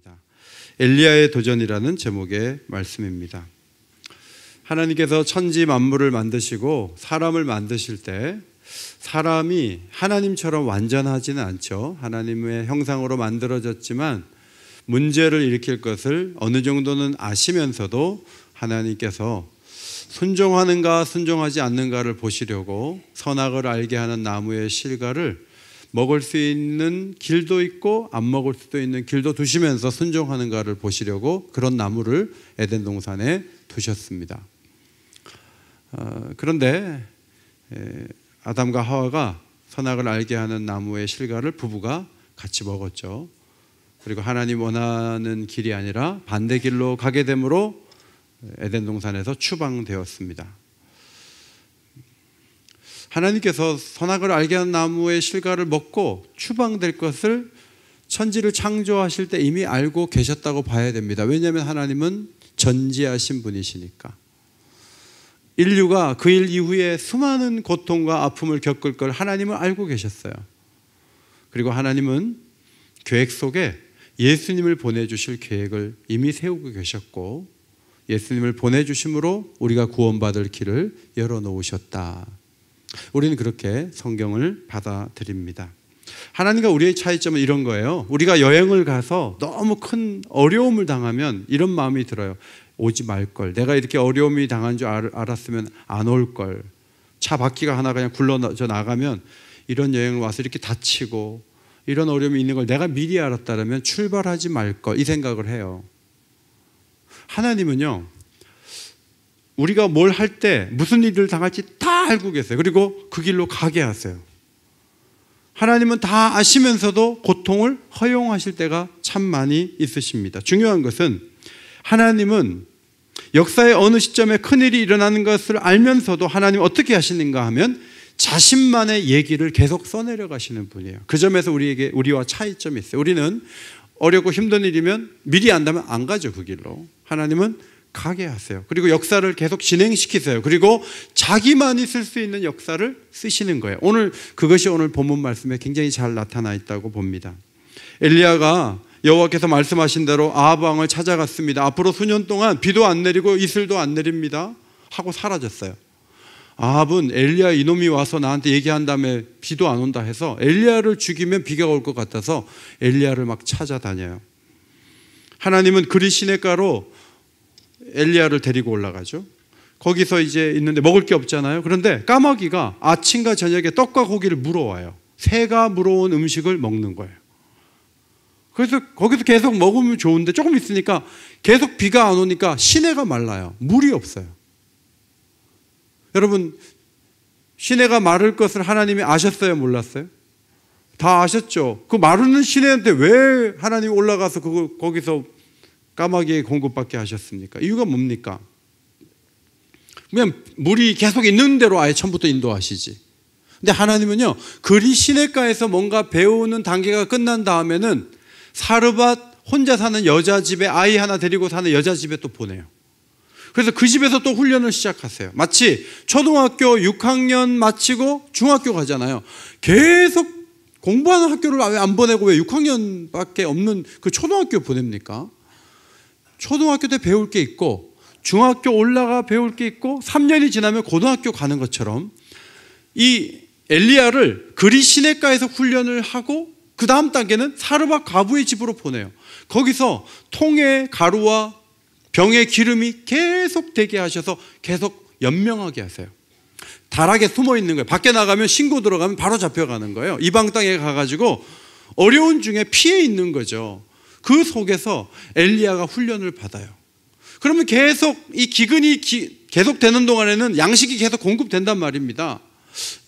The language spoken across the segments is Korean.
하겠습니다. 엘리야의 도전이라는 제목의 말씀입니다. 하나님께서 천지 만물을 만드시고 사람을 만드실 때 사람이 하나님처럼 완전하지는 않죠. 하나님의 형상으로 만들어졌지만 문제를 일으킬 것을 어느 정도는 아시면서도 하나님께서 순종하는가 순종하지 않는가를 보시려고 선악을 알게 하는 나무의 실과를 먹을 수 있는 길도 있고 안 먹을 수도 있는 길도 두시면서 순종하는가를 보시려고 그런 나무를 에덴 동산에 두셨습니다. 그런데 아담과 하와가 선악을 알게 하는 나무의 실과를 부부가 같이 먹었죠. 그리고 하나님 원하는 길이 아니라 반대 길로 가게 되므로 에덴 동산에서 추방되었습니다. 하나님께서 선악을 알게 하는 나무의 실과를 먹고 추방될 것을 천지를 창조하실 때 이미 알고 계셨다고 봐야 됩니다. 왜냐하면 하나님은 전지하신 분이시니까. 인류가 그 일 이후에 수많은 고통과 아픔을 겪을 걸 하나님은 알고 계셨어요. 그리고 하나님은 계획 속에 예수님을 보내주실 계획을 이미 세우고 계셨고 예수님을 보내주심으로 우리가 구원받을 길을 열어놓으셨다. 우리는 그렇게 성경을 받아들입니다. 하나님과 우리의 차이점은 이런 거예요. 우리가 여행을 가서 너무 큰 어려움을 당하면 이런 마음이 들어요. 오지 말걸. 내가 이렇게 어려움이 당한 줄 알았으면 안 올걸. 차 바퀴가 하나 그냥 굴러져 나가면 이런 여행을 와서 이렇게 다치고 이런 어려움이 있는 걸 내가 미리 알았다면 출발하지 말걸. 이 생각을 해요. 하나님은요, 우리가 뭘 할 때 무슨 일을 당할지 다 알고 계세요. 그리고 그 길로 가게 하세요. 하나님은 다 아시면서도 고통을 허용하실 때가 참 많이 있으십니다. 중요한 것은 하나님은 역사의 어느 시점에 큰일이 일어나는 것을 알면서도 하나님 어떻게 하시는가 하면 자신만의 얘기를 계속 써내려 가시는 분이에요. 그 점에서 우리와 차이점이 있어요. 우리는 어렵고 힘든 일이면 미리 안다면 안 가죠, 그 길로. 하나님은 가게 하세요. 그리고 역사를 계속 진행시키세요. 그리고 자기만이 쓸 수 있는 역사를 쓰시는 거예요. 그것이 오늘 본문 말씀에 굉장히 잘 나타나 있다고 봅니다. 엘리야가 여호와께서 말씀하신 대로 아합 왕을 찾아갔습니다. 앞으로 수년 동안 비도 안 내리고 이슬도 안 내립니다 하고 사라졌어요. 아합은 엘리야 이놈이 와서 나한테 얘기한 다음에 비도 안 온다 해서 엘리야를 죽이면 비가 올 것 같아서 엘리야를 막 찾아다녀요. 하나님은 그리 시냇가로 엘리야를 데리고 올라가죠. 거기서 이제 있는데 먹을 게 없잖아요. 그런데 까마귀가 아침과 저녁에 떡과 고기를 물어와요. 새가 물어온 음식을 먹는 거예요. 그래서 거기서 계속 먹으면 좋은데 조금 있으니까 계속 비가 안 오니까 시내가 말라요. 물이 없어요. 여러분, 시내가 마를 것을 하나님이 아셨어요? 몰랐어요? 다 아셨죠? 그 마르는 시내한테 왜 하나님이 올라가서 거기서 까마귀의 공급받게 하셨습니까? 이유가 뭡니까? 그냥 물이 계속 있는 대로 아예 처음부터 인도하시지. 근데 하나님은요, 그리 시냇가에서 뭔가 배우는 단계가 끝난 다음에는 사르밧 혼자 사는 여자 집에 아이 하나 데리고 사는 여자 집에 또 보내요. 그래서 그 집에서 또 훈련을 시작하세요. 마치 초등학교 6학년 마치고 중학교 가잖아요. 계속 공부하는 학교를 왜 안 보내고 왜 6학년밖에 없는 그 초등학교 보냅니까? 초등학교 때 배울 게 있고 중학교 올라가 배울 게 있고 3년이 지나면 고등학교 가는 것처럼 이 엘리야를 그리 시냇가에서 훈련을 하고 그 다음 단계는 사르밧 과부의 집으로 보내요. 거기서 통의 가루와 병의 기름이 계속 되게 하셔서 계속 연명하게 하세요. 다락에 숨어 있는 거예요. 밖에 나가면 신고 들어가면 바로 잡혀가는 거예요. 이방 땅에 가가지고 어려운 중에 피해 있는 거죠. 그 속에서 엘리야가 훈련을 받아요. 그러면 계속 이 기근이 계속 되는 동안에는 양식이 계속 공급된단 말입니다.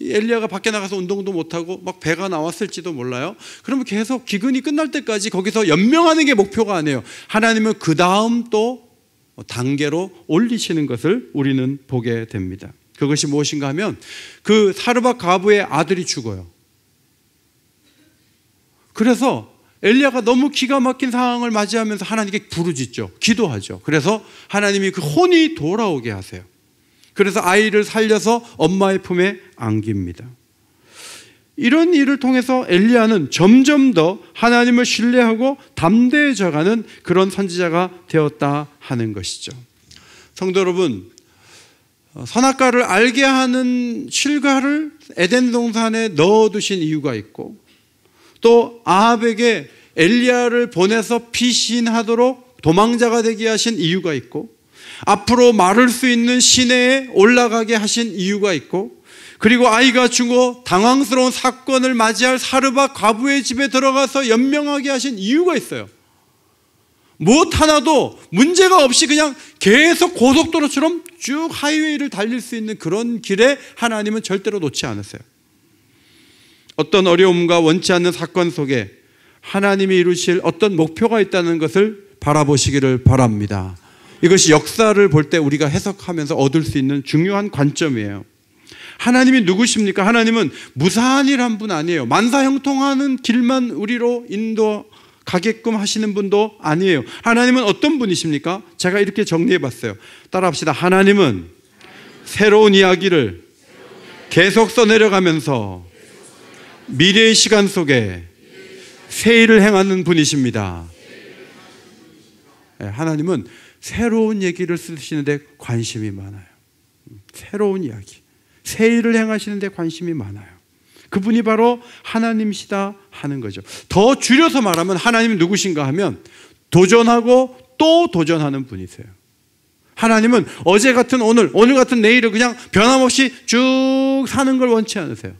엘리야가 밖에 나가서 운동도 못하고 막 배가 나왔을지도 몰라요. 그러면 계속 기근이 끝날 때까지 거기서 연명하는 게 목표가 아니에요. 하나님은 그 다음 또 단계로 올리시는 것을 우리는 보게 됩니다. 그것이 무엇인가 하면 그 사르밧 과부의 아들이 죽어요. 그래서 엘리야가 너무 기가 막힌 상황을 맞이하면서 하나님께 부르짖죠. 기도하죠. 그래서 하나님이 그 혼이 돌아오게 하세요. 그래서 아이를 살려서 엄마의 품에 안깁니다. 이런 일을 통해서 엘리야는 점점 더 하나님을 신뢰하고 담대해져가는 그런 선지자가 되었다 하는 것이죠. 성도 여러분, 선악과를 알게 하는 실과를 에덴 동산에 넣어두신 이유가 있고, 또 아합에게 엘리야를 보내서 피신하도록 도망자가 되게 하신 이유가 있고, 앞으로 마를 수 있는 시내에 올라가게 하신 이유가 있고, 그리고 아이가 죽어 당황스러운 사건을 맞이할 사르밧 과부의 집에 들어가서 연명하게 하신 이유가 있어요. 무엇 하나도 문제가 없이 그냥 계속 고속도로처럼 쭉 하이웨이를 달릴 수 있는 그런 길에 하나님은 절대로 놓지 않으세요. 어떤 어려움과 원치 않는 사건 속에 하나님이 이루실 어떤 목표가 있다는 것을 바라보시기를 바랍니다. 이것이 역사를 볼 때 우리가 해석하면서 얻을 수 있는 중요한 관점이에요. 하나님이 누구십니까? 하나님은 무산일한 분 아니에요. 만사형통하는 길만 우리로 인도가게끔 하시는 분도 아니에요. 하나님은 어떤 분이십니까? 제가 이렇게 정리해 봤어요. 따라합시다. 하나님은 새로운 이야기를 계속 써내려가면서 미래의 시간 속에 새 일을 행하는 분이십니다. 하나님은 새로운 얘기를 쓰시는데 관심이 많아요. 새로운 이야기, 새 일을 행하시는데 관심이 많아요. 그분이 바로 하나님이시다 하는 거죠. 더 줄여서 말하면 하나님이 누구신가 하면 도전하고 또 도전하는 분이세요. 하나님은 어제 같은 오늘, 오늘 같은 내일을 그냥 변함없이 쭉 사는 걸 원치 않으세요.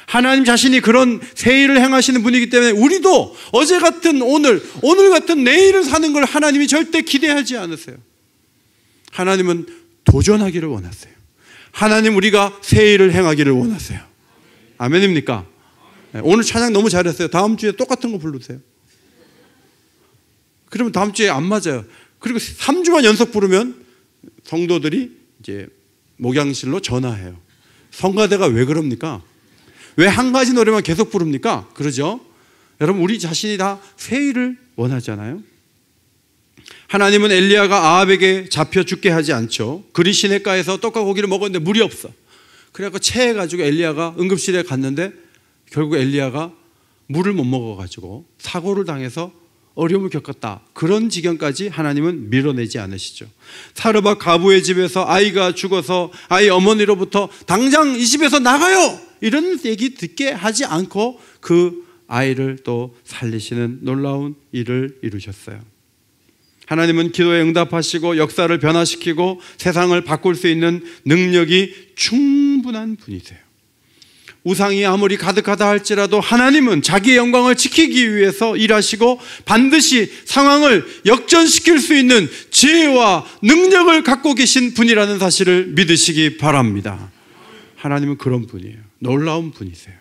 하나님 자신이 그런 새 일을 행하시는 분이기 때문에 우리도 어제 같은 오늘, 오늘 같은 내일을 사는 걸 하나님이 절대 기대하지 않으세요. 하나님은 도전하기를 원하세요. 하나님 우리가 새 일을 행하기를 원하세요. 아멘입니까? 오늘 찬양 너무 잘했어요. 다음 주에 똑같은 거 부르세요. 그러면 다음 주에 안 맞아요. 그리고 3주만 연속 부르면 성도들이 이제 목양실로 전화해요. 성가대가 왜 그럽니까? 왜 한 가지 노래만 계속 부릅니까? 그러죠? 여러분, 우리 자신이 다 새 일을 원하잖아요. 하나님은 엘리야가 아합에게 잡혀 죽게 하지 않죠. 그리 시냇가에서 떡과 고기를 먹었는데 물이 없어. 그래갖고 체해가지고 엘리야가 응급실에 갔는데 결국 엘리야가 물을 못 먹어가지고 사고를 당해서 어려움을 겪었다. 그런 지경까지 하나님은 밀어내지 않으시죠. 사르밧 과부의 집에서 아이가 죽어서 아이 어머니로부터 당장 이 집에서 나가요! 이런 얘기 듣게 하지 않고 그 아이를 또 살리시는 놀라운 일을 이루셨어요. 하나님은 기도에 응답하시고 역사를 변화시키고 세상을 바꿀 수 있는 능력이 충분한 분이세요. 우상이 아무리 가득하다 할지라도 하나님은 자기의 영광을 지키기 위해서 일하시고 반드시 상황을 역전시킬 수 있는 지혜와 능력을 갖고 계신 분이라는 사실을 믿으시기 바랍니다. 하나님은 그런 분이에요. 놀라운 분이세요.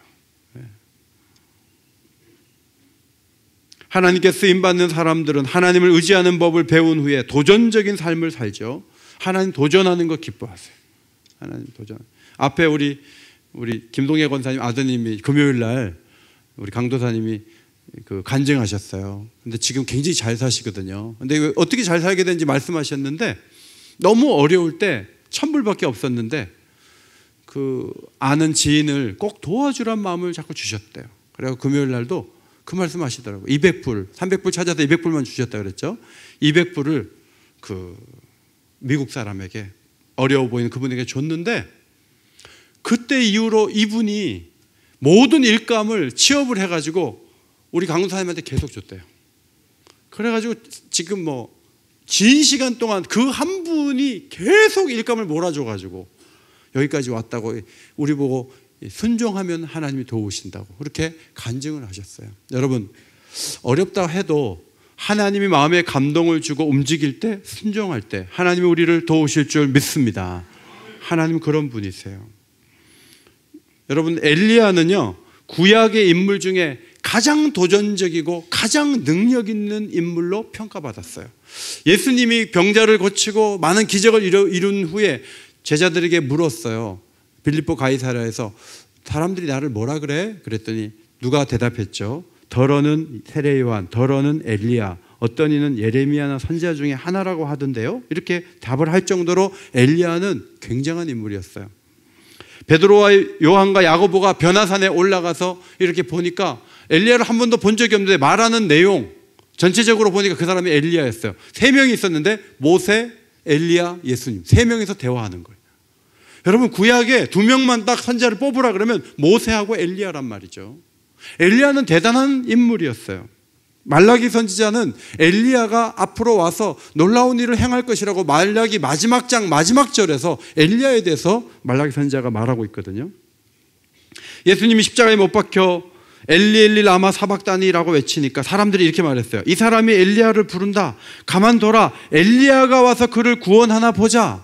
하나님께 쓰임받는 사람들은 하나님을 의지하는 법을 배운 후에 도전적인 삶을 살죠. 하나님 도전하는 거 기뻐하세요. 하나님 도전. 앞에 우리 김동혜 권사님 아드님이 금요일 날 우리 강도사님이 그 간증하셨어요. 근데 지금 굉장히 잘 사시거든요. 근데 어떻게 잘 살게 된지 말씀하셨는데 너무 어려울 때 1,000불밖에 없었는데 그 아는 지인을 꼭 도와주란 마음을 자꾸 주셨대요. 그래서 금요일 날도 그 말씀 하시더라고요. 200불, 300불 찾아서 200불만 주셨다 그랬죠. 200불을 그 미국 사람에게 어려워 보이는 그분에게 줬는데 그때 이후로 이분이 모든 일감을 취업을 해가지고 우리 강도사님한테 계속 줬대요. 그래가지고 지금 뭐 긴 시간 동안 그 한 분이 계속 일감을 몰아줘가지고 여기까지 왔다고 우리 보고 순종하면 하나님이 도우신다고 그렇게 간증을 하셨어요. 여러분, 어렵다 해도 하나님이 마음에 감동을 주고 움직일 때, 순종할 때 하나님이 우리를 도우실 줄 믿습니다. 하나님 그런 분이세요. 여러분, 엘리야는요 구약의 인물 중에 가장 도전적이고 가장 능력 있는 인물로 평가받았어요. 예수님이 병자를 고치고 많은 기적을 이룬 후에 제자들에게 물었어요. 빌립보 가이사랴에서 사람들이 나를 뭐라 그래? 그랬더니 누가 대답했죠? 더러는 세례 요한, 더러는 엘리야, 어떤 이는 예레미야나 선지자 중에 하나라고 하던데요. 이렇게 답을 할 정도로 엘리야는 굉장한 인물이었어요. 베드로와 요한과 야고보가 변화산에 올라가서 이렇게 보니까 엘리야를 한 번도 본 적이 없는데 말하는 내용 전체적으로 보니까 그 사람이 엘리야였어요. 3명이 있었는데 모세, 엘리야, 예수님 3명이서 대화하는 거예요. 여러분 구약에 2명만 딱 선지자를 뽑으라 그러면 모세하고 엘리야란 말이죠. 엘리야는 대단한 인물이었어요. 말라기 선지자는 엘리야가 앞으로 와서 놀라운 일을 행할 것이라고 말라기 마지막 장 마지막 절에서 엘리야에 대해서 말라기 선지자가 말하고 있거든요. 예수님이 십자가에 못 박혀 엘리 엘리 라마 사박다니라고 외치니까 사람들이 이렇게 말했어요. 이 사람이 엘리야를 부른다. 가만둬라. 엘리야가 와서 그를 구원하나 보자.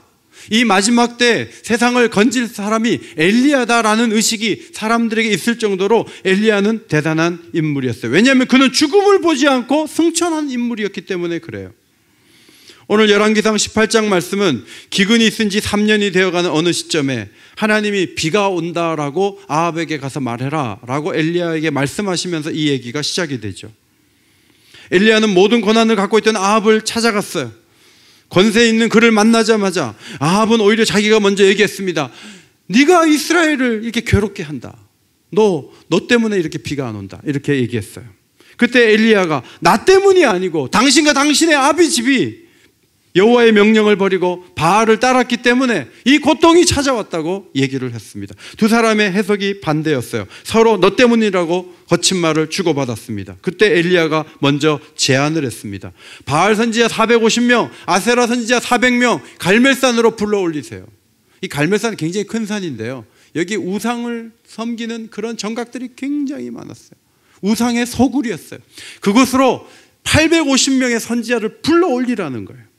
이 마지막 때 세상을 건질 사람이 엘리야다라는 의식이 사람들에게 있을 정도로 엘리야는 대단한 인물이었어요. 왜냐하면 그는 죽음을 보지 않고 승천한 인물이었기 때문에 그래요. 오늘 열왕기상 18장 말씀은 기근이 있은 지 3년이 되어가는 어느 시점에 하나님이 비가 온다라고 아합에게 가서 말해라 라고 엘리야에게 말씀하시면서 이 얘기가 시작이 되죠. 엘리야는 모든 권한을 갖고 있던 아합을 찾아갔어요. 권세 있는 그를 만나자마자 아합은 오히려 자기가 먼저 얘기했습니다. 네가 이스라엘을 이렇게 괴롭게 한다. 너 때문에 이렇게 비가 안 온다. 이렇게 얘기했어요. 그때 엘리야가 나 때문이 아니고 당신과 당신의 아비 집이 여호와의 명령을 버리고 바알을 따랐기 때문에 이 고통이 찾아왔다고 얘기를 했습니다. 두 사람의 해석이 반대였어요. 서로 너 때문이라고 거친 말을 주고받았습니다. 그때 엘리야가 먼저 제안을 했습니다. 바알 선지자 450명, 아세라 선지자 400명 갈멜산으로 불러올리세요. 이 갈멜산은 굉장히 큰 산인데요. 여기 우상을 섬기는 그런 정각들이 굉장히 많았어요. 우상의 소굴이었어요. 그곳으로 850명의 선지자를 불러올리라는 거예요.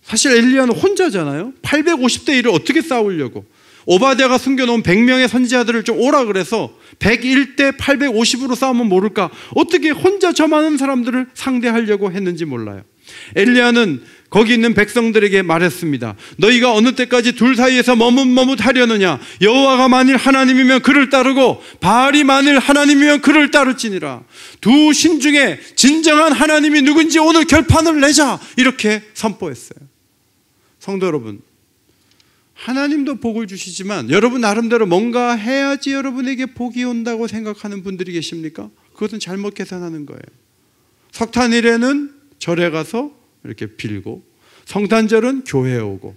사실 엘리야는 혼자잖아요. 850대 1을 어떻게 싸우려고. 오바댜가 숨겨놓은 100명의 선지자들을 좀 오라 그래서 101대 850으로 싸우면 모를까. 어떻게 혼자 저 많은 사람들을 상대하려고 했는지 몰라요. 엘리야는 거기 있는 백성들에게 말했습니다. 너희가 어느 때까지 둘 사이에서 머뭇머뭇하려느냐. 여호와가 만일 하나님이면 그를 따르고 바알이 만일 하나님이면 그를 따를지니라. 두 신 중에 진정한 하나님이 누군지 오늘 결판을 내자. 이렇게 선포했어요. 성도 여러분, 하나님도 복을 주시지만 여러분 나름대로 뭔가 해야지 여러분에게 복이 온다고 생각하는 분들이 계십니까? 그것은 잘못 계산하는 거예요. 석탄일에는 절에 가서 이렇게 빌고 성탄절은 교회에 오고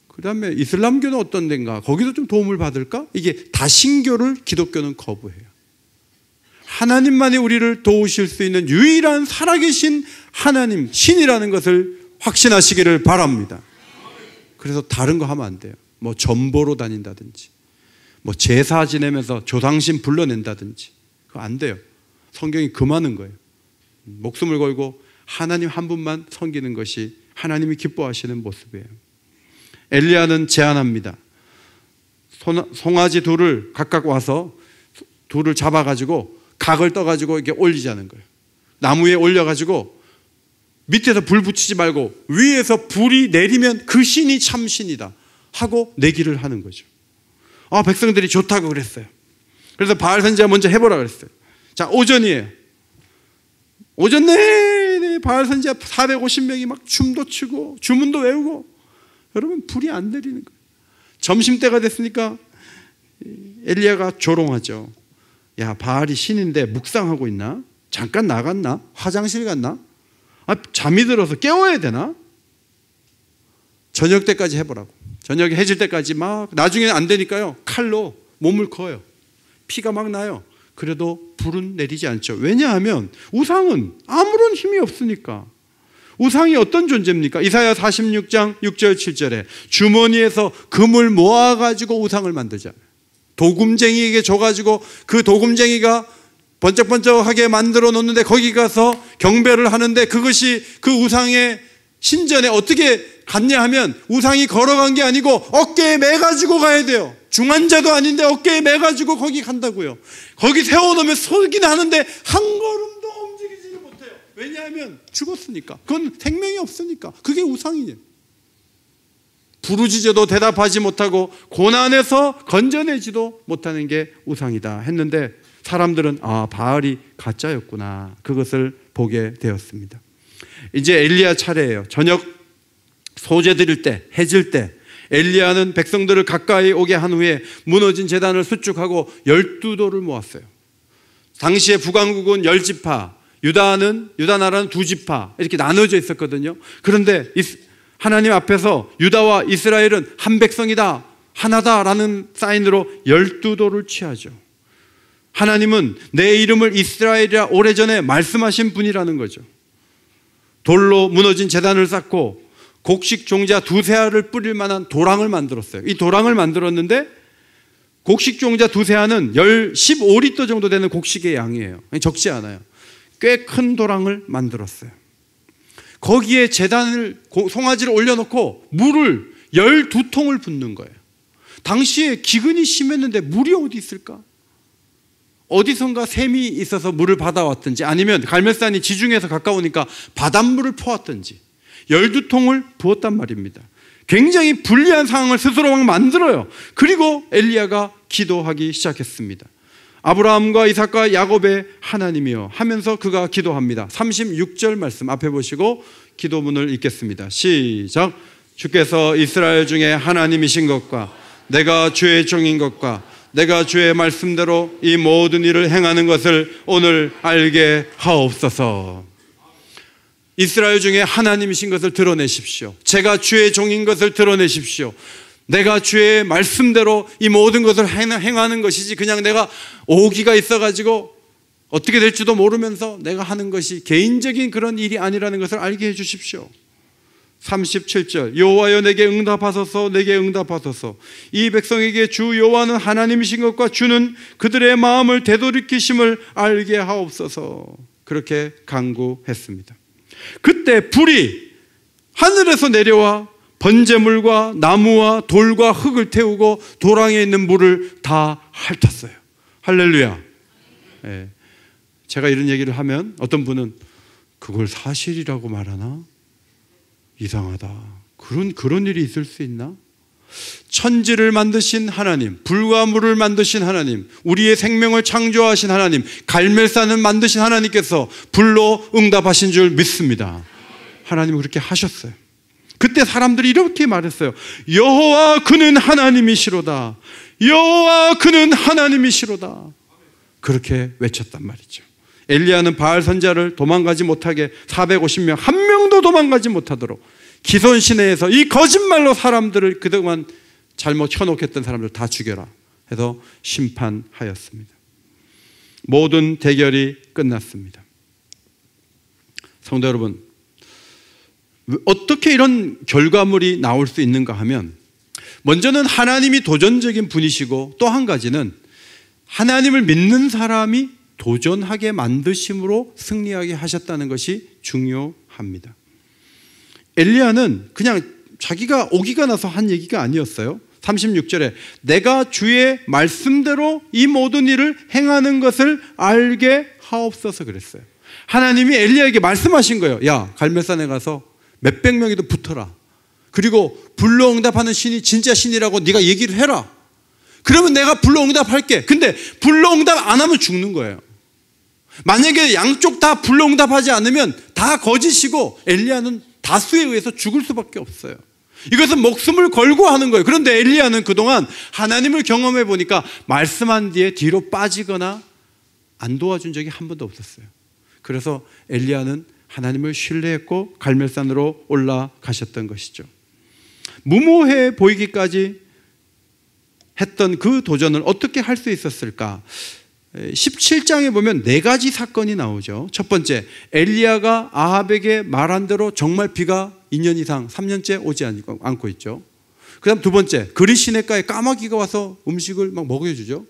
그 다음에 이슬람교는 어떤 데인가 거기도 좀 도움을 받을까? 이게 다신교를 기독교는 거부해요. 하나님만이 우리를 도우실 수 있는 유일한 살아계신 하나님 신이라는 것을 확신하시기를 바랍니다. 그래서 다른 거 하면 안 돼요. 뭐 전보로 다닌다든지 뭐 제사 지내면서 조상신 불러낸다든지 그거 안 돼요. 성경이 금하는 거예요. 목숨을 걸고 하나님 한 분만 섬기는 것이 하나님이 기뻐하시는 모습이에요. 엘리야는 제안합니다. 송아지 둘을 각각 와서 둘을 잡아가지고 각을 떠가지고 이렇게 올리자는 거예요. 나무에 올려가지고 밑에서 불 붙이지 말고 위에서 불이 내리면 그 신이 참 신이다 하고 내기를 하는 거죠. 백성들이 좋다고 그랬어요. 그래서 바알 선지자 먼저 해보라 그랬어요. 자, 오전이에요. 오전 내내 바알 선지자 450명이 막 춤도 추고 주문도 외우고 여러분 불이 안 내리는 거예요. 점심때가 됐으니까 엘리야가 조롱하죠. 야, 바알이 신인데 묵상하고 있나? 잠깐 나갔나? 화장실 갔나? 잠이 들어서 깨워야 되나? 저녁 때까지 해보라고. 저녁에 해질 때까지 막 나중에는 안 되니까요 칼로 몸을 커요. 피가 막 나요. 그래도 불은 내리지 않죠. 왜냐하면 우상은 아무런 힘이 없으니까. 우상이 어떤 존재입니까? 이사야 46장 6절 7절에 주머니에서 금을 모아가지고 우상을 만들잖아요. 도금쟁이에게 줘가지고 그 도금쟁이가 번쩍번쩍하게 만들어 놓는데 거기 가서 경배를 하는데 그것이 그 우상의 신전에 어떻게 갔냐 하면 우상이 걸어간 게 아니고 어깨에 매가지고 가야 돼요. 중환자도 아닌데 어깨에 매가지고 거기 간다고요. 거기 세워놓으면 서긴 하는데 한 걸음도 움직이지를 못해요. 왜냐하면 죽었으니까. 그건 생명이 없으니까. 그게 우상이에요. 부르짖어도 대답하지 못하고 고난에서 건져내지도 못하는 게 우상이다 했는데 사람들은 바알이 가짜였구나 그것을 보게 되었습니다. 이제 엘리야 차례예요. 저녁 소재 드릴 때 해질 때 엘리야는 백성들을 가까이 오게 한 후에 무너진 제단을 수축하고 12돌을 모았어요. 당시에 북왕국은 10지파, 유다 나라는 2지파 이렇게 나눠져 있었거든요. 그런데 하나님 앞에서 유다와 이스라엘은 한 백성이다, 하나다라는 사인으로 12돌을 취하죠. 하나님은 내 이름을 이스라엘이라 오래전에 말씀하신 분이라는 거죠. 돌로 무너진 제단을 쌓고 곡식 종자 2세알을 뿌릴 만한 도랑을 만들었어요. 이 도랑을 만들었는데 곡식 종자 2세알은 15리터 정도 되는 곡식의 양이에요. 적지 않아요. 꽤 큰 도랑을 만들었어요. 거기에 송아지를 올려놓고 물을 12통을 붓는 거예요. 당시에 기근이 심했는데 물이 어디 있을까? 어디선가 샘이 있어서 물을 받아왔든지 아니면 갈멜산이 지중해에서 가까우니까 바닷물을 퍼왔든지 12통을 부었단 말입니다. 굉장히 불리한 상황을 스스로 막 만들어요. 그리고 엘리야가 기도하기 시작했습니다. 아브라함과 이삭과 야곱의 하나님이여 하면서 그가 기도합니다. 36절 말씀 앞에 보시고 기도문을 읽겠습니다. 시작. 주께서 이스라엘 중에 하나님이신 것과 내가 주의 종인 것과 내가 주의 말씀대로 이 모든 일을 행하는 것을 오늘 알게 하옵소서. 이스라엘 중에 하나님이신 것을 드러내십시오. 제가 주의 종인 것을 드러내십시오. 내가 주의 말씀대로 이 모든 것을 행하는 것이지 그냥 내가 오기가 있어가지고 어떻게 될지도 모르면서 내가 하는 것이 개인적인 그런 일이 아니라는 것을 알게 해주십시오. 37절 여호와여 내게 응답하소서, 내게 응답하소서. 이 백성에게 주 여호와는 하나님이신 것과 주는 그들의 마음을 되돌이키심을 알게 하옵소서. 그렇게 간구했습니다. 그때 불이 하늘에서 내려와 번제물과 나무와 돌과 흙을 태우고 도랑에 있는 물을 다 핥았어요. 할렐루야. 네. 제가 이런 얘기를 하면 어떤 분은 그걸 사실이라고 말하나? 이상하다. 그런 일이 있을 수 있나? 천지를 만드신 하나님, 불과 물을 만드신 하나님, 우리의 생명을 창조하신 하나님, 갈멜산을 만드신 하나님께서 불로 응답하신 줄 믿습니다. 하나님은 그렇게 하셨어요. 그때 사람들이 이렇게 말했어요. 여호와 그는 하나님이시로다. 여호와 그는 하나님이시로다. 그렇게 외쳤단 말이죠. 엘리야는 바알 선지자를 도망가지 못하게 450명 한 명도 도망가지 못하도록 기손 시내에서 이 거짓말로 사람들을 그동안 잘못 쳐놓겠던 사람들 다 죽여라 해서 심판하였습니다. 모든 대결이 끝났습니다. 성도 여러분, 어떻게 이런 결과물이 나올 수 있는가 하면 먼저는 하나님이 도전적인 분이시고 또 한 가지는 하나님을 믿는 사람이 도전하게 만드심으로 승리하게 하셨다는 것이 중요합니다. 엘리야는 그냥 자기가 오기가 나서 한 얘기가 아니었어요. 36절에 내가 주의 말씀대로 이 모든 일을 행하는 것을 알게 하옵소서 그랬어요. 하나님이 엘리야에게 말씀하신 거예요. 야, 갈멜산에 가서 몇백 명이도 붙어라. 그리고 불로 응답하는 신이 진짜 신이라고 네가 얘기를 해라. 그러면 내가 불로 응답할게. 근데 불로 응답 안 하면 죽는 거예요. 만약에 양쪽 다 불로 응답하지 않으면 다 거짓이고 엘리야는 다수에 의해서 죽을 수밖에 없어요. 이것은 목숨을 걸고 하는 거예요. 그런데 엘리야는 그동안 하나님을 경험해 보니까 말씀한 뒤에 뒤로 빠지거나 안 도와준 적이 한 번도 없었어요. 그래서 엘리야는 하나님을 신뢰했고 갈멜산으로 올라가셨던 것이죠. 무모해 보이기까지 했던 그 도전을 어떻게 할 수 있었을까? 17장에 보면 4가지 사건이 나오죠. 첫 번째, 엘리야가 아합에게 말한 대로 정말 비가 2년 이상 3년째 오지 않고 있죠. 그 다음 두 번째, 그리 시냇가에 까마귀가 와서 음식을 막 먹여주죠.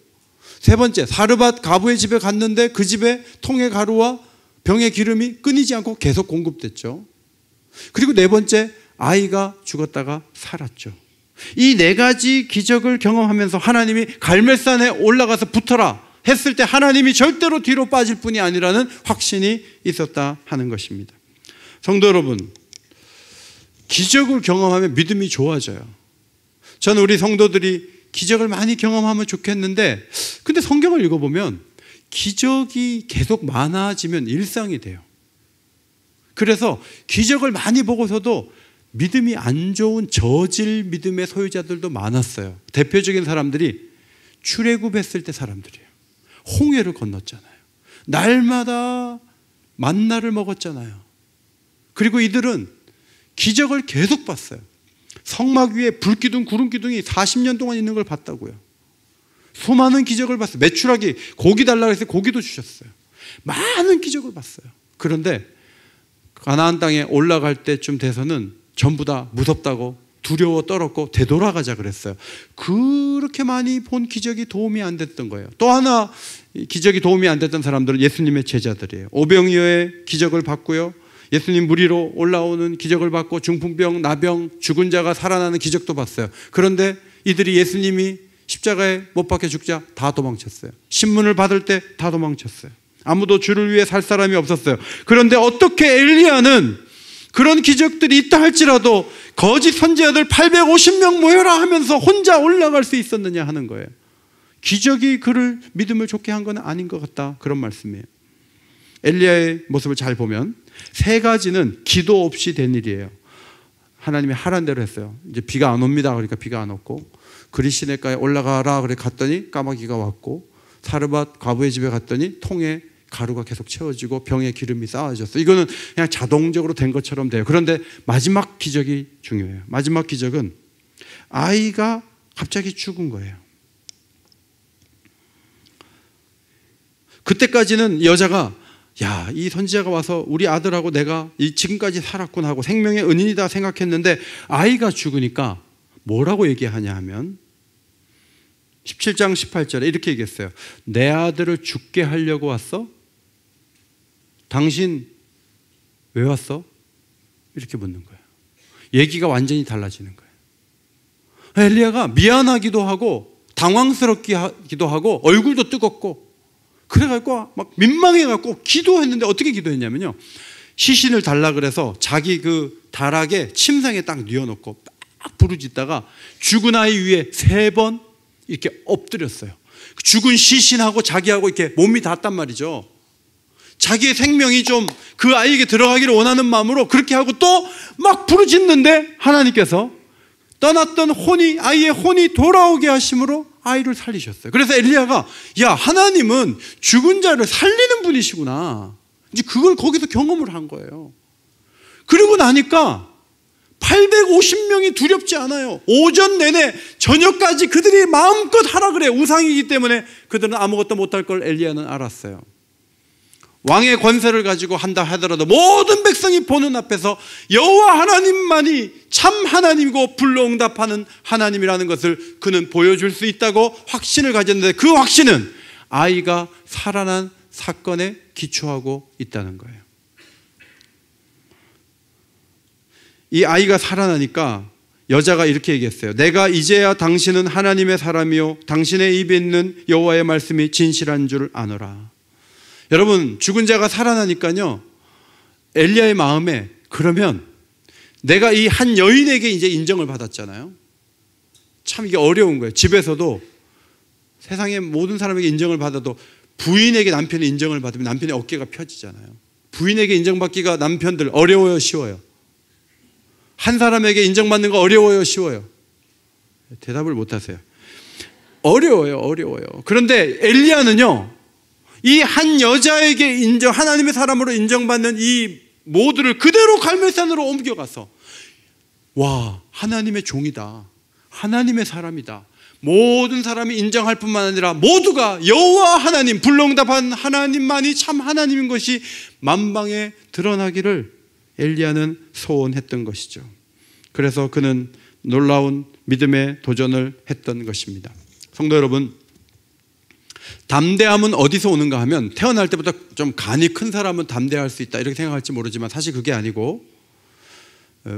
세 번째, 사르밧 가부의 집에 갔는데 그 집에 통의 가루와 병의 기름이 끊이지 않고 계속 공급됐죠. 그리고 네 번째, 아이가 죽었다가 살았죠. 이 4가지 기적을 경험하면서 하나님이 갈멜산에 올라가서 붙어라 했을 때 하나님이 절대로 뒤로 빠질 뿐이 아니라는 확신이 있었다 하는 것입니다. 성도 여러분, 기적을 경험하면 믿음이 좋아져요. 저는 우리 성도들이 기적을 많이 경험하면 좋겠는데 근데 성경을 읽어보면 기적이 계속 많아지면 일상이 돼요. 그래서 기적을 많이 보고서도 믿음이 안 좋은 저질 믿음의 소유자들도 많았어요. 대표적인 사람들이 출애굽했을 때 사람들이에요. 홍해를 건넜잖아요. 날마다 만나를 먹었잖아요. 그리고 이들은 기적을 계속 봤어요. 성막 위에 불기둥, 구름기둥이 40년 동안 있는 걸 봤다고요. 수많은 기적을 봤어요. 메추라기 고기 달라고 해서 고기도 주셨어요. 많은 기적을 봤어요. 그런데 가나안 땅에 올라갈 때쯤 돼서는 전부 다 무섭다고 두려워 떨었고 되돌아가자 그랬어요. 그렇게 많이 본 기적이 도움이 안 됐던 거예요. 또 하나 기적이 도움이 안 됐던 사람들은 예수님의 제자들이에요. 오병이어의 기적을 봤고요. 예수님 물 위로 올라오는 기적을 봤고 중풍병, 나병, 죽은 자가 살아나는 기적도 봤어요. 그런데 이들이 예수님이 십자가에 못 박혀 죽자 다 도망쳤어요. 신문을 받을 때 다 도망쳤어요. 아무도 주를 위해 살 사람이 없었어요. 그런데 어떻게 엘리야는 그런 기적들이 있다 할지라도 거짓 선지자들 850명 모여라 하면서 혼자 올라갈 수 있었느냐 하는 거예요. 기적이 그를 믿음을 좋게 한 건 아닌 것 같다, 그런 말씀이에요. 엘리야의 모습을 잘 보면 세 가지는 기도 없이 된 일이에요. 하나님이 하란 대로 했어요. 이제 비가 안 옵니다. 그러니까 비가 안 왔고, 그리시네가에 올라가라 그래 갔더니 까마귀가 왔고, 사르밧 과부의 집에 갔더니 통에 가루가 계속 채워지고 병에 기름이 쌓아졌어요. 이거는 그냥 자동적으로 된 것처럼 돼요. 그런데 마지막 기적이 중요해요. 마지막 기적은 아이가 갑자기 죽은 거예요. 그때까지는 여자가 야, 이 선지자가 와서 우리 아들하고 내가 지금까지 살았구나 하고 생명의 은인이다 생각했는데 아이가 죽으니까 뭐라고 얘기하냐 하면 17장 18절에 이렇게 얘기했어요. 내 아들을 죽게 하려고 왔어? 당신 왜 왔어? 이렇게 묻는 거예요. 얘기가 완전히 달라지는 거예요. 엘리야가 미안하기도 하고 당황스럽기도 하고 얼굴도 뜨겁고 그래갖고 막 민망해갖고 기도했는데 어떻게 기도했냐면요. 시신을 달라 그래서 자기 그 다락에 침상에 딱 뉘어놓고 딱 부르짖다가 죽은 아이 위에 3번 이렇게 엎드렸어요. 죽은 시신하고 자기하고 이렇게 몸이 닿았단 말이죠. 자기의 생명이 좀 그 아이에게 들어가기를 원하는 마음으로 그렇게 하고 또 막 부르짖는데 하나님께서 떠났던 아이의 혼이 돌아오게 하심으로 아이를 살리셨어요. 그래서 엘리야가 야, 하나님은 죽은 자를 살리는 분이시구나. 이제 그걸 거기서 경험을 한 거예요. 그러고 나니까 850명이 두렵지 않아요. 오전 내내 저녁까지 그들이 마음껏 하라 그래. 우상이기 때문에 그들은 아무것도 못할 걸 엘리야는 알았어요. 왕의 권세를 가지고 한다 하더라도 모든 백성이 보는 앞에서 여호와 하나님만이 참 하나님이고 불로응답하는 하나님이라는 것을 그는 보여줄 수 있다고 확신을 가졌는데 그 확신은 아이가 살아난 사건에 기초하고 있다는 거예요. 이 아이가 살아나니까 여자가 이렇게 얘기했어요. 내가 이제야 당신은 하나님의 사람이요 당신의 입에 있는 여호와의 말씀이 진실한 줄 아노라. 여러분, 죽은 자가 살아나니까요, 엘리야의 마음에 그러면 내가 이 한 여인에게 이제 인정을 받았잖아요. 참 이게 어려운 거예요. 집에서도 세상의 모든 사람에게 인정을 받아도 부인에게 남편이 인정을 받으면 남편의 어깨가 펴지잖아요. 부인에게 인정받기가 남편들 어려워요, 쉬워요? 한 사람에게 인정받는 거 어려워요, 쉬워요? 대답을 못 하세요. 어려워요. 그런데 엘리야는요, 이 한 여자에게 하나님의 사람으로 인정받는 이 모두를 그대로 갈멜산으로 옮겨가서 와, 하나님의 종이다. 하나님의 사람이다. 모든 사람이 인정할 뿐만 아니라 모두가 여호와 하나님, 불로응답한 하나님만이 참 하나님인 것이 만방에 드러나기를 엘리야는 소원했던 것이죠. 그래서 그는 놀라운 믿음의 도전을 했던 것입니다. 성도 여러분, 담대함은 어디서 오는가 하면 태어날 때부터 좀 간이 큰 사람은 담대할 수 있다 이렇게 생각할지 모르지만 사실 그게 아니고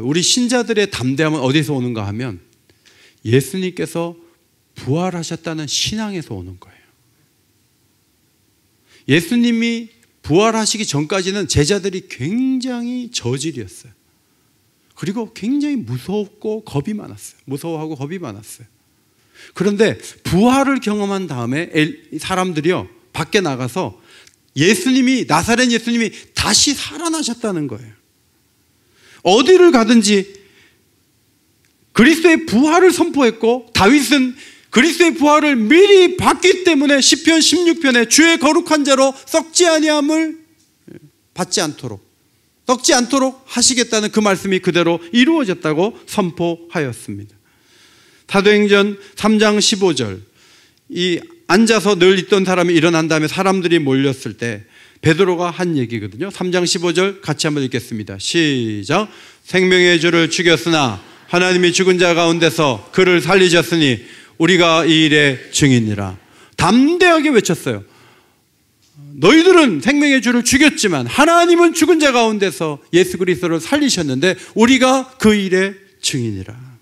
우리 신자들의 담대함은 어디서 오는가 하면 예수님께서 부활하셨다는 신앙에서 오는 거예요. 예수님이 부활하시기 전까지는 제자들이 굉장히 저질이었어요. 그리고 굉장히 무섭고 겁이 많았어요. 무서워하고 겁이 많았어요. 그런데 부활을 경험한 다음에 사람들이요 밖에 나가서 예수님이, 나사렛 예수님이 다시 살아나셨다는 거예요. 어디를 가든지 그리스도의 부활을 선포했고, 다윗은 그리스도의 부활을 미리 봤기 때문에 시편 16편에 주의 거룩한 자로 썩지 아니함을 받지 않도록, 썩지 않도록 하시겠다는 그 말씀이 그대로 이루어졌다고 선포하였습니다. 사도행전 3장 15절, 이 앉아서 늘 있던 사람이 일어난 다음에 사람들이 몰렸을 때 베드로가 한 얘기거든요. 3장 15절 같이 한번 읽겠습니다. 시작. 생명의 주를 죽였으나 하나님이 죽은 자 가운데서 그를 살리셨으니 우리가 이 일의 증인이라. 담대하게 외쳤어요. 너희들은 생명의 주를 죽였지만 하나님은 죽은 자 가운데서 예수 그리스도를 살리셨는데 우리가 그 일의 증인이라.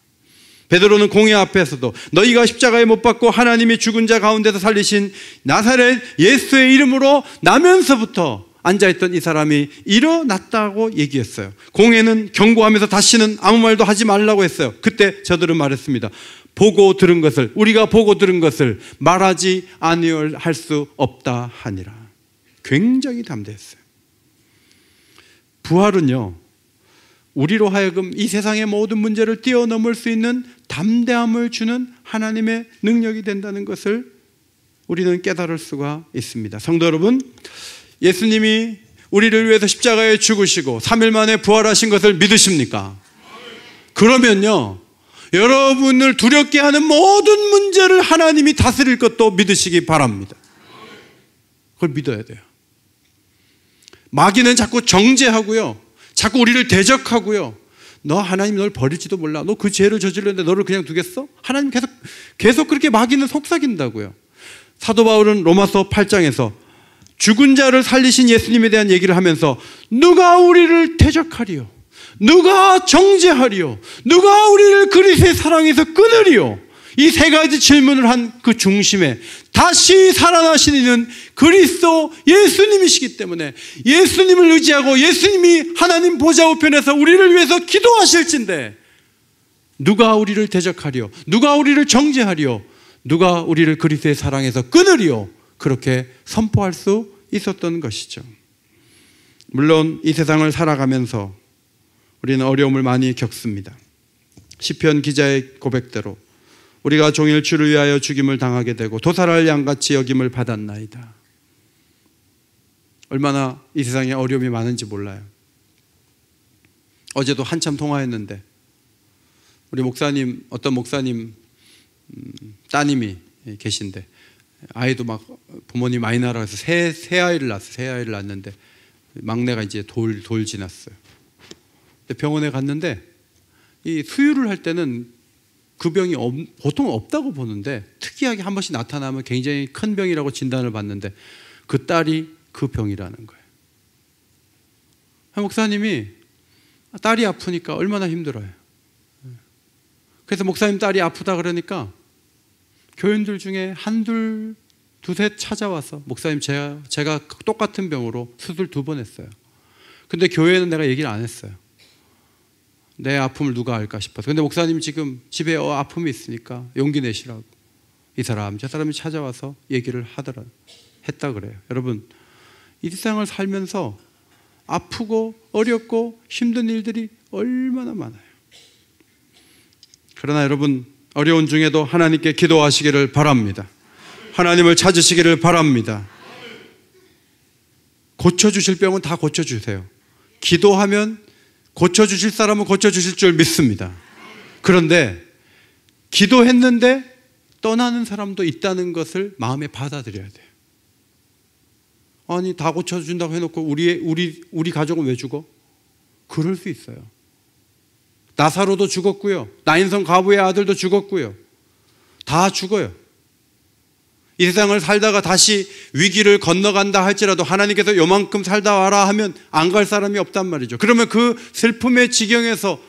베드로는 공회 앞에서도 너희가 십자가에 못 박고 하나님이 죽은 자 가운데서 살리신 나사렛 예수의 이름으로 나면서부터 앉아있던 이 사람이 일어났다고 얘기했어요. 공회는 경고하면서 다시는 아무 말도 하지 말라고 했어요. 그때 저들은 말했습니다. 보고 들은 것을, 우리가 보고 들은 것을 말하지 아니할 수 없다 하니라. 굉장히 담대했어요. 부활은요, 우리로 하여금 이 세상의 모든 문제를 뛰어넘을 수 있는 담대함을 주는 하나님의 능력이 된다는 것을 우리는 깨달을 수가 있습니다. 성도 여러분, 예수님이 우리를 위해서 십자가에 죽으시고 3일 만에 부활하신 것을 믿으십니까? 그러면요, 여러분을 두렵게 하는 모든 문제를 하나님이 다스릴 것도 믿으시기 바랍니다. 그걸 믿어야 돼요. 마귀는 자꾸 정죄하고요, 자꾸 우리를 대적하고요, 너 하나님 널 버릴지도 몰라, 너 그 죄를 저질렀는데 너를 그냥 두겠어? 하나님 계속 그렇게 마귀는 속삭인다고요. 사도 바울은 로마서 8장에서 죽은 자를 살리신 예수님에 대한 얘기를 하면서 누가 우리를 대적하리요? 누가 정죄하리요? 누가 우리를 그리스도의 사랑에서 끊으리요? 이 세 가지 질문을 한 그 중심에 다시 살아나신 이는 그리스도 예수님이시기 때문에 예수님을 의지하고 예수님이 하나님 보좌 우편에서 우리를 위해서 기도하실진데 누가 우리를 대적하리요? 누가 우리를 정죄하리요? 누가 우리를 그리스도의 사랑에서 끊으리요? 그렇게 선포할 수 있었던 것이죠. 물론 이 세상을 살아가면서 우리는 어려움을 많이 겪습니다. 시편 기자의 고백대로 우리가 종일 주를 위하여 죽임을 당하게 되고 도살할 양같이 여김을 받았나이다. 얼마나 이 세상에 어려움이 많은지 몰라요. 어제도 한참 통화했는데 우리 목사님, 어떤 목사님 따님이 계신데 아이도 막 부모님 많이 낳으라 해서 새 아이를 낳았어요. 새 아이를 낳았는데 막내가 이제 돌 지났어요. 병원에 갔는데 이 수유를 할 때는 그 병이 보통 없다고 보는데 특이하게 한 번씩 나타나면 굉장히 큰 병이라고 진단을 받는데 그 딸이 그 병이라는 거예요. 목사님이 딸이 아프니까 얼마나 힘들어요. 그래서 목사님 딸이 아프다 그러니까 교인들 중에 한둘 두셋 찾아와서 목사님 제가 똑같은 병으로 수술 2번 했어요. 근데 교회는 내가 얘기를 안 했어요. 내 아픔을 누가 알까 싶어서. 근데 목사님 지금 집에 아픔이 있으니까 용기 내시라고 이 사람 저 사람이 찾아와서 얘기를 했다 그래요. 여러분, 이 세상을 살면서 아프고 어렵고 힘든 일들이 얼마나 많아요. 그러나 여러분, 어려운 중에도 하나님께 기도하시기를 바랍니다. 하나님을 찾으시기를 바랍니다. 고쳐주실 병은 다 고쳐주세요. 기도하면 고쳐주실 사람은 고쳐주실 줄 믿습니다. 그런데 기도했는데 떠나는 사람도 있다는 것을 마음에 받아들여야 돼요. 아니, 다 고쳐준다고 해놓고 우리 가족은 왜 죽어? 그럴 수 있어요. 나사로도 죽었고요, 나인성 과부의 아들도 죽었고요, 다 죽어요. 이 세상을 살다가 다시 위기를 건너간다 할지라도 하나님께서 요만큼 살다 와라 하면 안 갈 사람이 없단 말이죠. 그러면 그 슬픔의 지경에서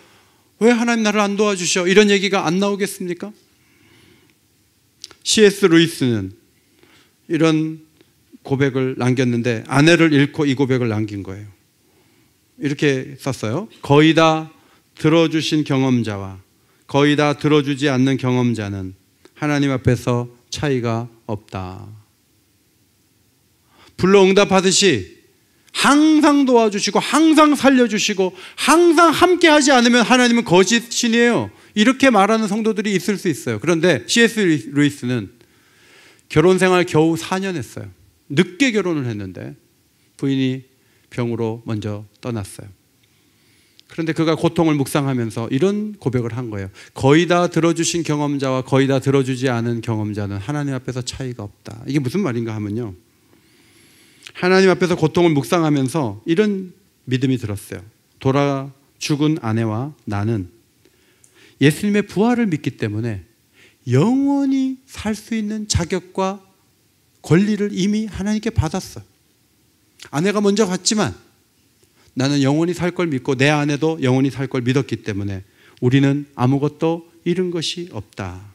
왜 하나님 나를 안 도와주셔? 이런 얘기가 안 나오겠습니까? C.S. 루이스는 이런 고백을 남겼는데 아내를 잃고 이 고백을 남긴 거예요. 이렇게 썼어요. 거의 다 들어주신 경험자와 거의 다 들어주지 않는 경험자는 하나님 앞에서 차이가 없다. 불로 응답하듯이 항상 도와주시고 항상 살려주시고 항상 함께하지 않으면 하나님은 거짓신이에요. 이렇게 말하는 성도들이 있을 수 있어요. 그런데 C.S. 루이스는 결혼생활 겨우 4년 했어요. 늦게 결혼을 했는데 부인이 병으로 먼저 떠났어요. 그런데 그가 고통을 묵상하면서 이런 고백을 한 거예요. 거의 다 들어주신 경험자와 거의 다 들어주지 않은 경험자는 하나님 앞에서 차이가 없다. 이게 무슨 말인가 하면요, 하나님 앞에서 고통을 묵상하면서 이런 믿음이 들었어요. 돌아 죽은 아내와 나는 예수님의 부활을 믿기 때문에 영원히 살 수 있는 자격과 권리를 이미 하나님께 받았어. 아내가 먼저 갔지만 나는 영원히 살 걸 믿고 내 아내도 영원히 살 걸 믿었기 때문에 우리는 아무것도 잃은 것이 없다.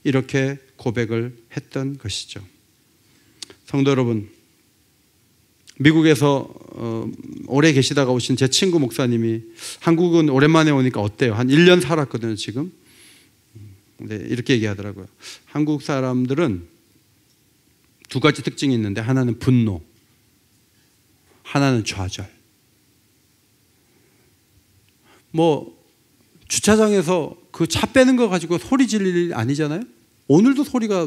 이렇게 고백을 했던 것이죠. 성도 여러분, 미국에서 오래 계시다가 오신 제 친구 목사님이 한국은 오랜만에 오니까 어때요? 한 1년 살았거든요 지금. 근데 이렇게 얘기하더라고요. 한국 사람들은 두 가지 특징이 있는데 하나는 분노, 하나는 좌절. 뭐 주차장에서 그 차 빼는 거 가지고 소리 지를 일 아니잖아요. 오늘도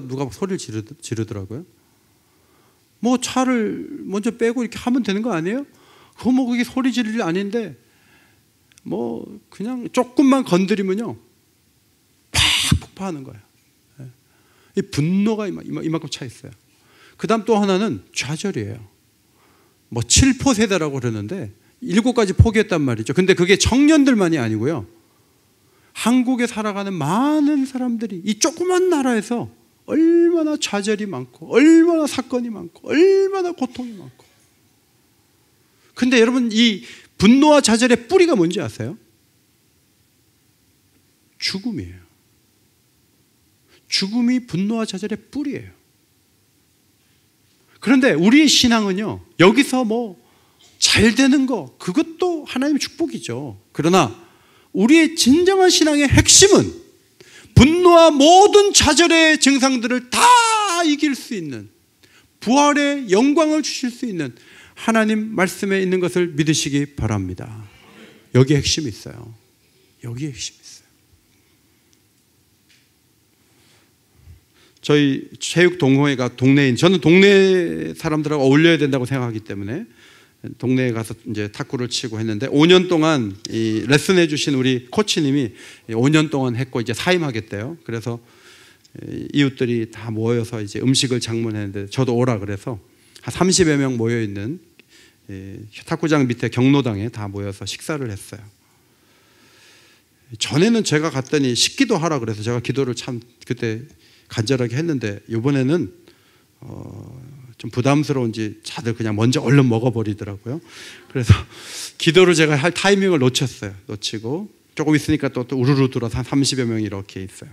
누가 소리를 지르더라고요. 뭐 차를 먼저 빼고 이렇게 하면 되는 거 아니에요? 그게 소리 지를 일 아닌데 뭐 그냥 조금만 건드리면요 팍 폭파하는 거예요. 이 분노가 이만큼 차 있어요. 그 다음 또 하나는 좌절이에요. 뭐 7포 세대라고 그러는데 7가지 포기했단 말이죠. 근데 그게 청년들만이 아니고요, 한국에 살아가는 많은 사람들이 이 조그만 나라에서 얼마나 좌절이 많고 얼마나 사건이 많고 얼마나 고통이 많고. 근데 여러분, 이 분노와 좌절의 뿌리가 뭔지 아세요? 죽음이에요. 죽음이 분노와 좌절의 뿌리예요. 그런데 우리의 신앙은요, 여기서 뭐 잘 되는 거, 그것도 하나님의 축복이죠. 그러나 우리의 진정한 신앙의 핵심은 분노와 모든 좌절의 증상들을 다 이길 수 있는, 부활의 영광을 주실 수 있는 하나님 말씀에 있는 것을 믿으시기 바랍니다. 여기에 핵심이 있어요. 여기에 핵심이 있어요. 저희 체육동호회가 동네인, 저는 동네 사람들하고 어울려야 된다고 생각하기 때문에 동네에 가서 이제 탁구를 치고 했는데 5년 동안 이 레슨해 주신 우리 코치님이 5년 동안 했고 이제 사임하겠대요. 그래서 이웃들이 다 모여서 이제 음식을 장문했는데 저도 오라 그래서 한 30여 명 모여 있는 탁구장 밑에 경로당에 다 모여서 식사를 했어요. 전에는 제가 갔더니 식기도 하라 그래서 제가 기도를 참 그때 간절하게 했는데 이번에는 좀 부담스러운지 다들 그냥 먼저 얼른 먹어버리더라고요. 그래서 기도를 제가 할 타이밍을 놓치고 조금 있으니까 또 우르르 들어서 한 30여 명이 이렇게 있어요.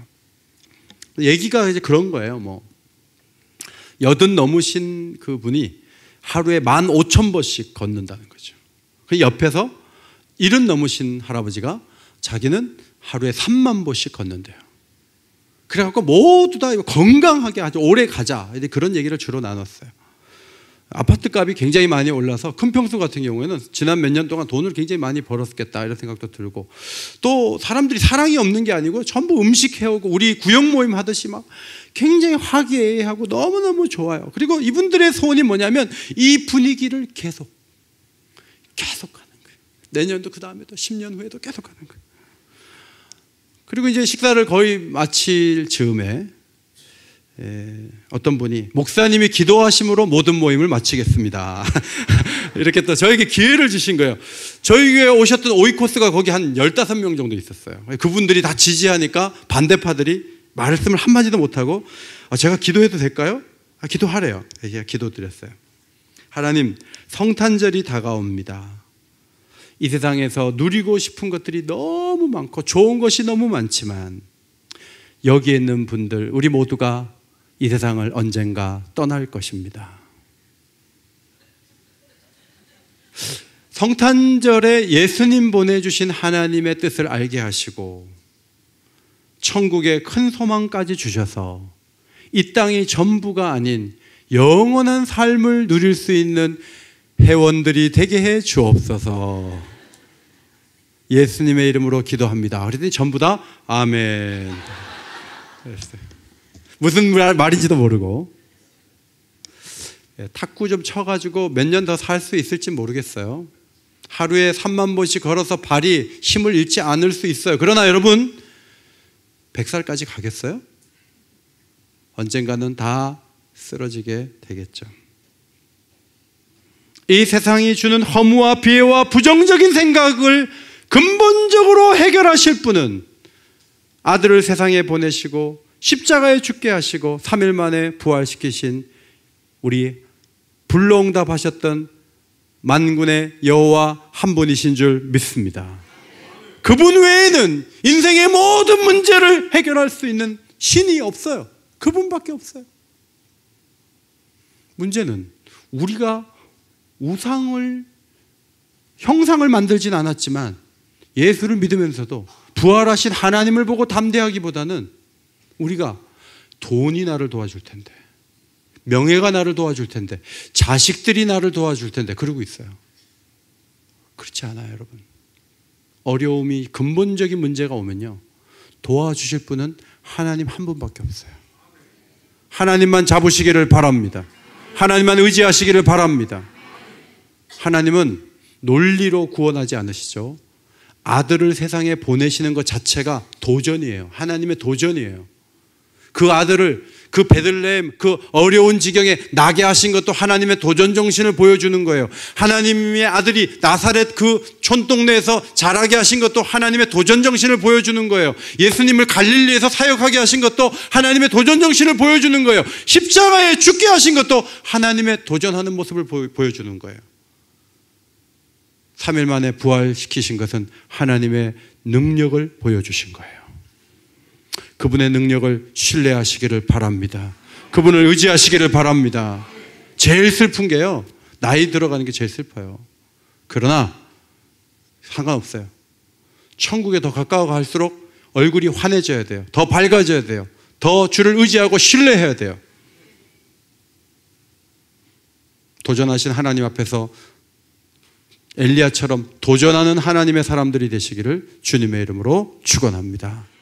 얘기가 이제 그런 거예요. 뭐 80 넘으신 그 분이 하루에 15,000보씩 걷는다는 거죠. 그 옆에서 70 넘으신 할아버지가 자기는 하루에 3만 보씩 걷는데요. 그래갖고 모두 다 건강하게 아주 오래 가자, 그런 얘기를 주로 나눴어요. 아파트 값이 굉장히 많이 올라서 큰평수 같은 경우에는 지난 몇 년 동안 돈을 굉장히 많이 벌었겠다 이런 생각도 들고, 또 사람들이 사랑이 없는 게 아니고 전부 음식 해오고 우리 구역 모임 하듯이 막 굉장히 화기애애하고 너무너무 좋아요. 그리고 이분들의 소원이 뭐냐면 이 분위기를 계속 가는 거예요. 내년도 그 다음에도 10년 후에도 계속 가는 거예요. 그리고 이제 식사를 거의 마칠 즈음에 어떤 분이 목사님이 기도하심으로 모든 모임을 마치겠습니다. 이렇게 또 저에게 기회를 주신 거예요. 저희 교회에 오셨던 오이코스가 거기 한 15명 정도 있었어요. 그분들이 다 지지하니까 반대파들이 말씀을 한마디도 못하고 제가 기도해도 될까요? 기도하래요. 제가 기도드렸어요. 하나님, 성탄절이 다가옵니다. 이 세상에서 누리고 싶은 것들이 너무 많고 좋은 것이 너무 많지만 여기에 있는 분들 우리 모두가 이 세상을 언젠가 떠날 것입니다. 성탄절에 예수님 보내주신 하나님의 뜻을 알게 하시고 천국의 큰 소망까지 주셔서 이 땅이 전부가 아닌 영원한 삶을 누릴 수 있는 회원들이 되게 해 주옵소서. 예수님의 이름으로 기도합니다. 그랬더니 전부 다 아멘. 무슨 말인지도 모르고. 탁구 좀 쳐가지고 몇 년 더 살 수 있을지 모르겠어요. 하루에 3만 번씩 걸어서 발이 힘을 잃지 않을 수 있어요. 그러나 여러분, 100살까지 가겠어요? 언젠가는 다 쓰러지게 되겠죠. 이 세상이 주는 허무와 비애와 부정적인 생각을 근본적으로 해결하실 분은 아들을 세상에 보내시고 십자가에 죽게 하시고 3일 만에 부활시키신 우리 불러응답하셨던 만군의 여호와 한 분이신 줄 믿습니다. 그분 외에는 인생의 모든 문제를 해결할 수 있는 신이 없어요. 그분밖에 없어요. 문제는 우리가 형상을 만들진 않았지만 예수를 믿으면서도 부활하신 하나님을 보고 담대하기보다는 우리가 돈이 나를 도와줄 텐데, 명예가 나를 도와줄 텐데, 자식들이 나를 도와줄 텐데 그러고 있어요. 그렇지 않아요, 여러분. 어려움이, 근본적인 문제가 오면요, 도와주실 분은 하나님 한 분밖에 없어요. 하나님만 잡으시기를 바랍니다. 하나님만 의지하시기를 바랍니다. 하나님은 논리로 구원하지 않으시죠. 아들을 세상에 보내시는 것 자체가 도전이에요. 하나님의 도전이에요. 그 아들을 그 베들레헴 그 어려운 지경에 나게 하신 것도 하나님의 도전 정신을 보여주는 거예요. 하나님의 아들이 나사렛 그 촌동네에서 자라게 하신 것도 하나님의 도전 정신을 보여주는 거예요. 예수님을 갈릴리에서 사역하게 하신 것도 하나님의 도전 정신을 보여주는 거예요. 십자가에 죽게 하신 것도 하나님의 도전하는 모습을 보여주는 거예요. 3일 만에 부활시키신 것은 하나님의 능력을 보여주신 거예요. 그분의 능력을 신뢰하시기를 바랍니다. 그분을 의지하시기를 바랍니다. 제일 슬픈 게요, 나이 들어가는 게 제일 슬퍼요. 그러나 상관없어요. 천국에 더 가까워 갈수록 얼굴이 환해져야 돼요. 더 밝아져야 돼요. 더 주를 의지하고 신뢰해야 돼요. 도전하신 하나님 앞에서 엘리야처럼 도전하는 하나님의 사람들이 되시기를 주님의 이름으로 축원합니다.